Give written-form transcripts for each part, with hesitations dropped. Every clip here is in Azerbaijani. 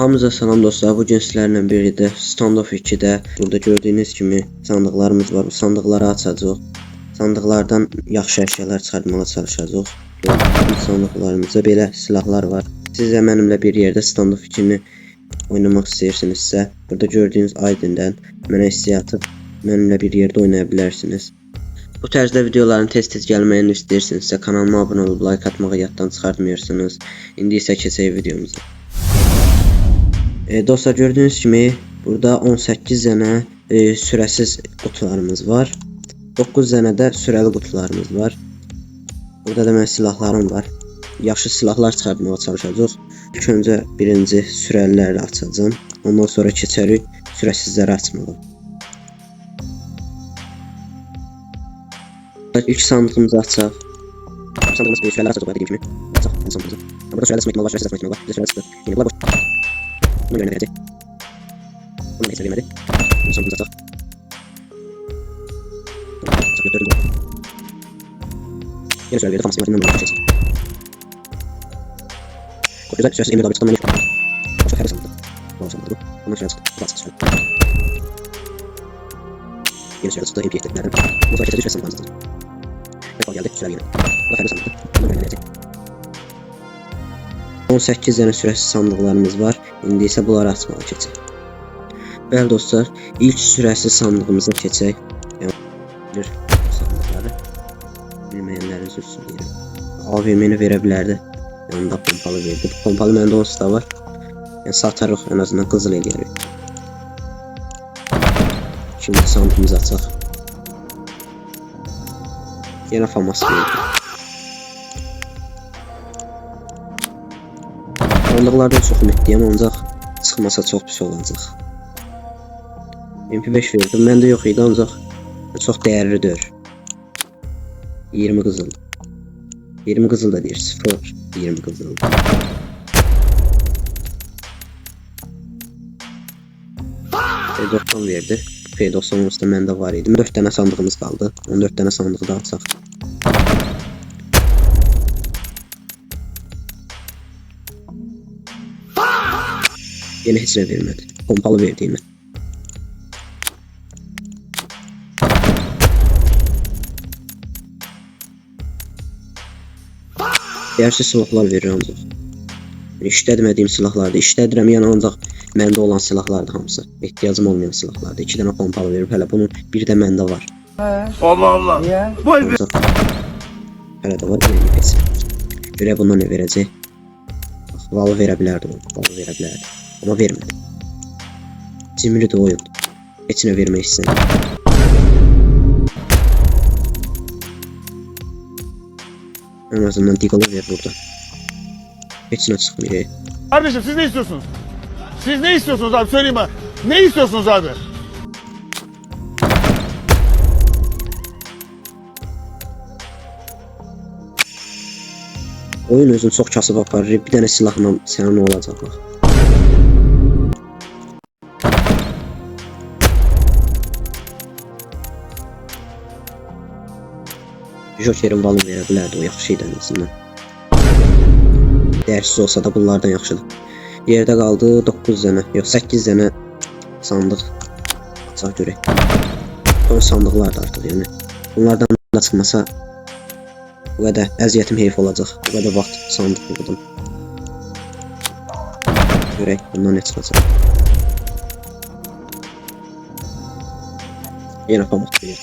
Hamınıza salam dostlar. Bugün sizlərlə birlikdə Standoff 2'də burada gördüyünüz kimi sandıqlarımız var. Bu sandıqları açacağıq. Sandıqlardan yaxşı əşyalar çıxartmağa çalışacağıq. Bu sandıqlarımızda belə silahlar var. Siz də mənimlə bir yerdə Standoff 2'ni oynamaq istəyirsinizsə, burada gördüyünüz ID-dən mənə istəyə atıb mənimlə bir yerdə oynaya bilərsiniz. Bu tərzdə videoların tez-tez gəlməyini istəyirsinizsə kanalıma abunə olub like atmağı yaddan çıxartmıyorsunuz. İndi isə keçək videomuza. Dostlar gördüğünüz kimi burada 18 dənə sürəsiz qutularımız var. 9 dənə də sürəli qutularımız var. Burada da mənim silahlarım var. Yaxşı silahlar çıxartmağa çalışacağıq. İlk öncə birinci sürəliləri açacağım. Ondan sonra keçərik sürəsizləri açmağa. İlk sandığımızı açaq. Sandığımız sürələr açacaq dediyim kimi. Açaq sandığımızı. Burada sürəli sıxma var, sürəsiz sıxma var. Sürəli sıxma. Yəni bunlar boş. Bunu yönə verəcək. Bunu da vermədi. Bunu sandığımızı açaq. Açaq götürdüm. Yine sürəli verdi. Tam sıxma var. Açacaq. Güzel sürəsiz emir çıkan mənim. Başqa xəri sandı. Bu sandı. Bundan sürəli çıxdı. Bu açıq sürəli. Yine sürəli çıxdı. MP etdiklərdən. Bu sonra keçəcək sürəli sandı. Rekal geldi. Sürəli yine. Bu xəri sandı. Bunu yönə verəcək. 18 dənə sürəsiz sandıqlarımız var. İndi isə bunları açmağa keçək. Bəli dostlar, ilk sürəsiz sandığımıza keçək. Yəni sandıqları bilməyənlərin üzrsün deyirəm. AVM-ni verə bilərdi. Yanında pompalı verdi. Pompalı məndə onsuz da var. Yəni satarıq, ən azından qızıl eləyərik. Şimdi sandığımızı açaq. Yenə famas verdi. Sandıqlardan çox ümitliyəm, ancaq çıxmasa çox pis olacaq. MP5 verdim, məndə yox idi, ancaq çox dəyərli deyil. 20 qızıl. 20 qızıl da deyir, 0. 20 qızıl. P90 verdi. P90 olsa məndə var idi. 4 dənə sandığımız qaldı. 14 dənə sandığı da açaq. Yine heç nə vermədi. Pompalı verdiyimi. Dəyərsiz silahlar verir ancaq. İşlətmədiyim silahlardır. İşlədirəm, yəni ancaq məndə olan silahlardır hamısı. Ehtiyacım olmayan silahlardır. 2 dənə pompalı verib, hələ bunun bir də məndə var. Allah Allah. Vay be. Hələ də var. Görək bundan nə verəcək. Valı verə bilərdi bunu. Valı verə bilərdi. Ama vermedi. Cimri de oyun. Heç nə vermək istəmirəm. En azından Deagle'ı ver burada. Heç nə çıxmıyor. Kardeşim siz ne istiyorsunuz? Siz ne istiyorsunuz abi, söyleyin bana. Ne istiyorsunuz abi? Oyun özünü çox kasıb aparır. Bir dənə silahla sənə nə olacaq bax. Joker'in balını verə bilərdi, o yaxşı idi ən azından. Dəyərsiz olsa da bunlardan yaxşıdır. Yerdə qaldı 9 dənə, yox 8 dənə sandıq. Açaq görək. Son sandıqlar da artıq yəni. Bunlardan da çıxmasa bu qədər əziyyətim heyf olacaq. Bu qədər vaxt sandıq yığdım. Görək bundan nə çıxacaq. Yenə pamat verir.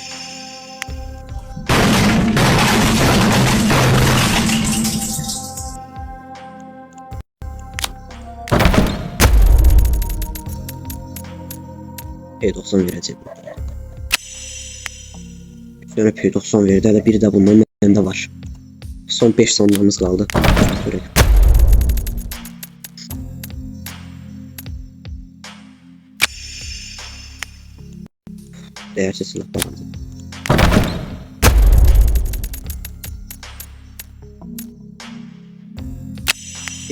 P90 verəcək. Yəni P90 verdi, hələ biri də bundan məndə var. Son 5 sandığımız qaldı. Görək. Dəyərsiz silah qaldı.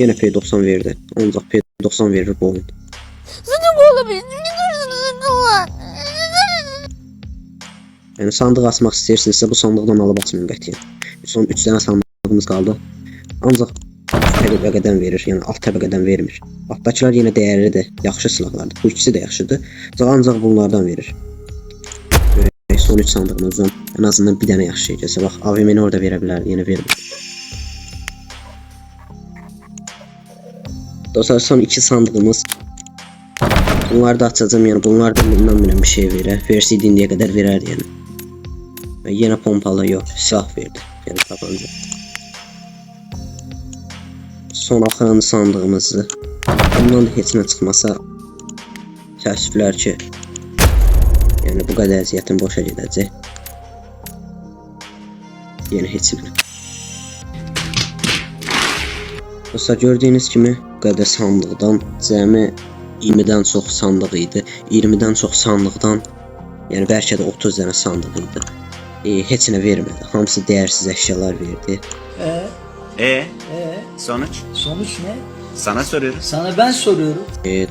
Yenə P90 verdi. Ancaq P90 verir bu oyun. Yəni sandıq açmaq istəyirsinizsə bu sandıqdan alıb açmayın qətiyyən. Son 3 dənə sandığımız qaldı. Ancaq təbəqədən verir, yəni alt təbəqədən vermir. Altdakılar yenə dəyərlidir, yaxşı silahlardır. Bu ikisi də yaxşıdır. Ancaq bunlardan verir. Görək, son 3 sandığımızdan ən azından bir dənə yaxşı şey gəlsə. Bax, AVM-ni orada verə bilər, yenə vermir. Dostlar, son 2 sandığımız. Bunları da açacağım, yəni bunlar da bundan bilən bir şey verər. Versi indiyə qədər verərdi, yəni. Yenə pompalı yox, silah verdi. Yəni tabanca. Son axırıncı sandığımızı. Bundan da heç nə çıxmasa təəssüflər ki, yəni bu qədər əziyyətin boşa gedəcək. Yəni heç nə. Dostlar, gördüyünüz kimi bu qədər sandıqdan cəmi 20-dən çox sandıq idi. 20-dən çox sandıqdan, yəni bəlkə də 30 dənə sandıq idi. Heç nə vermədi. Hamısı dəyərsiz əşyalar verdi. Sonuç? Sonuç ne? Sana soruyorum. Sana ben soruyorum.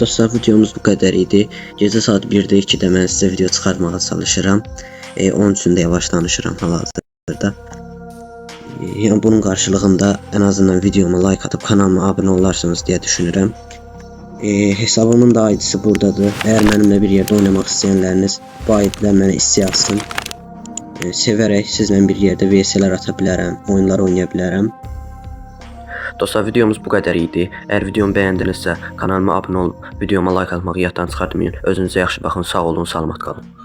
Dostlar, videomuz bu qədər idi. Gecə saat 1-də 2-də mən sizə video çıxartmağa çalışıram. Onun üçün də yavaş danışıram hal-hazırda. Yəni bunun qarşılığında ən azından videoma like atıb kanalıma abunə olarsınız deyə düşünürəm. Hesabımın da ID'si buradadır. Əgər mənimlə bir yerdə oynamaq istəyənləriniz bu ID-dən mənə istəyə atsın. Sevərək sizlə bir yerdə VS-lər ata bilərəm, oyunlar oynaya bilərəm. Dostlar, videomuz bu qədər idi. Əgər videomu bəyəndinizsə kanalıma abunə olub videoma like atmağı yaddan çıxartmayın. Özünüzə yaxşı baxın, sağ olun, salamat qalın.